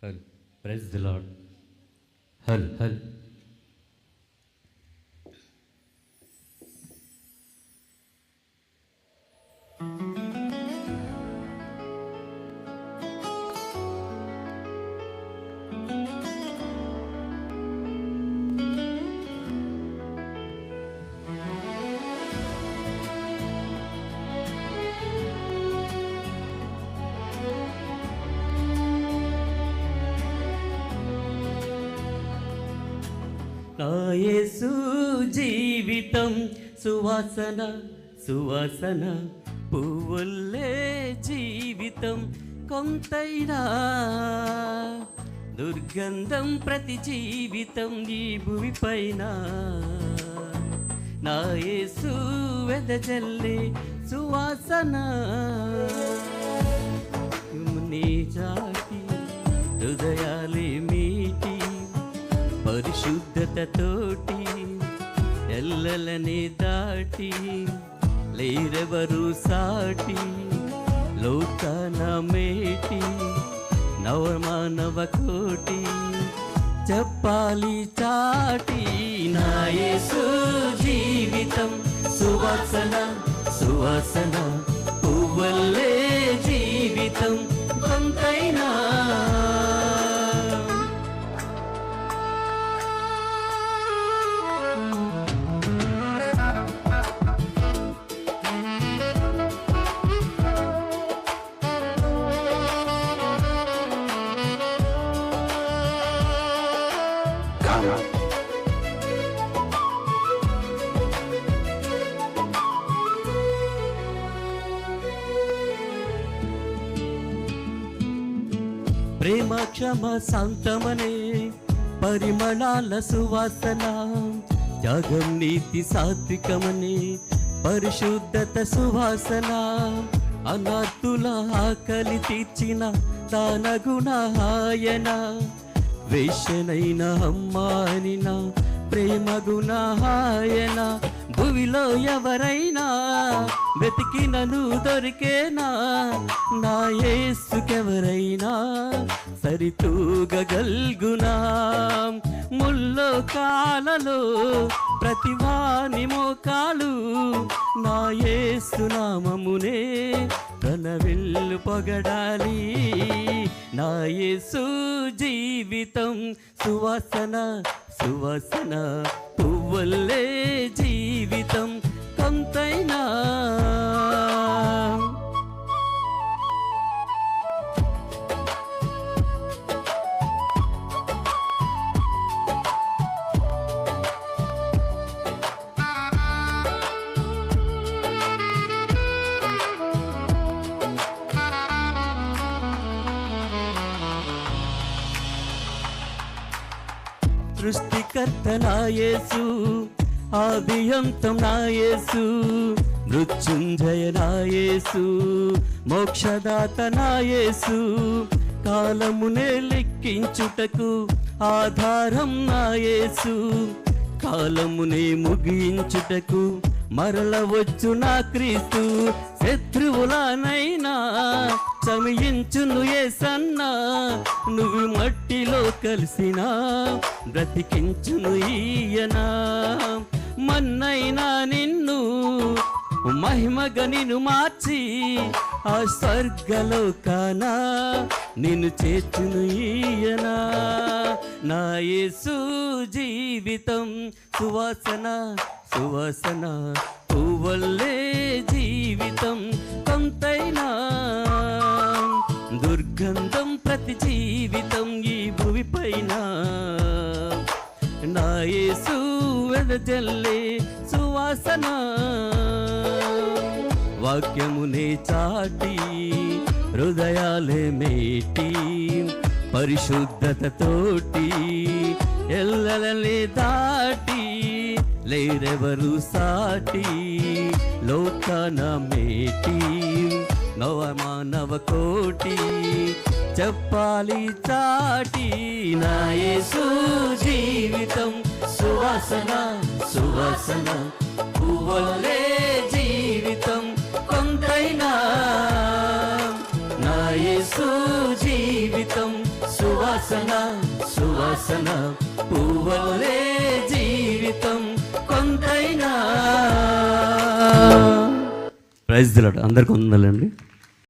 Hal. Praise the Lord. Hal, hal. నా యేసు జీవితం సువాసన సువాసన పువ్వుల్లే జీవితం కొంతైనా దుర్గంధం ప్రతి జీవితం ఈ భూమిపైన నా యేసు వెదజల్లే సువాసన నీ చాటి హృదయాలే మీటి పరిశుద్ధతతోటి ఎల్లలని దాటి లేరెవరు సాటి లోకాన మేటి నవమానవ కోటి చెప్పాలి చాటి నా యేసు జీవితం సువాసన సువాసన పువ్వుల్లే జీవితం కొంతైనా ప్రేమ క్షమ శాంతమనే పరిమళాల సువాసన త్యాగం నీతి సాత్వికమనే పరిశుద్ధత సువాసన అనాథుల ఆకలి తీర్చిన దాన గుణాయన వేషనైన అమ్మానిన ప్రేమ గుణాయన భూమిలో ఎవరైనా వెతికినను దొరికేనా నా యేసుకెవరైనా సరితూగగల్గునా ముల్లో కాలలో ప్రతివాని మోకాలు నా యేసు నామమునే ప్రణవిల్లు పొగడాలి నా యేసు జీవితం సువాసన సువాసన పువ్వుల్లే జీవితం కొంతైనా సృష్టికర్త నా యేసు ఆదియంతం నా యేసు మృత్యుంజయ నా యేసు మోక్షదాత నా యేసు కాలమునే లెక్కించుటకు ఆధారం నా యేసు కాలమునే ముగించుటకు మరల వచ్చు నా క్రీస్తు శత్రువులనైనా సమయించును యేసన్నా నువ్వు మట్టిలో కలిసినా బ్రతికించును ఈయనా మన్నైనా నిన్ను మహిమగా నిన్ను మార్చి ఆ స్వర్గలోకాన నిన్ను చేర్చును ఈయనా నా యేసు జీవితం సువాసన సువాసన పువ్వుల్లే జీవితం కొంతైనా దుర్గంధం ప్రతి జీవితం ఈ భూమిపైన నా యేసు వెదజల్లే సువాసన వాక్యమునే చాటి హృదయాలే మేటి పరిశుద్ధతతోటి ఎల్లలనే దాటి లేరెవరు సాటి లోకాన మేటి నవమానవ కోటి చెప్పాలి చాటి నా యేసు జీవితం సువాసన సువాసన పువ్వుల్లే జీవితం కొంతైనా నా యేసు జీవితం సువాసన సువాసన పువ్వులే జీవితం కొంతైనా. Praise the lord. అందరికి ఉండాలండి.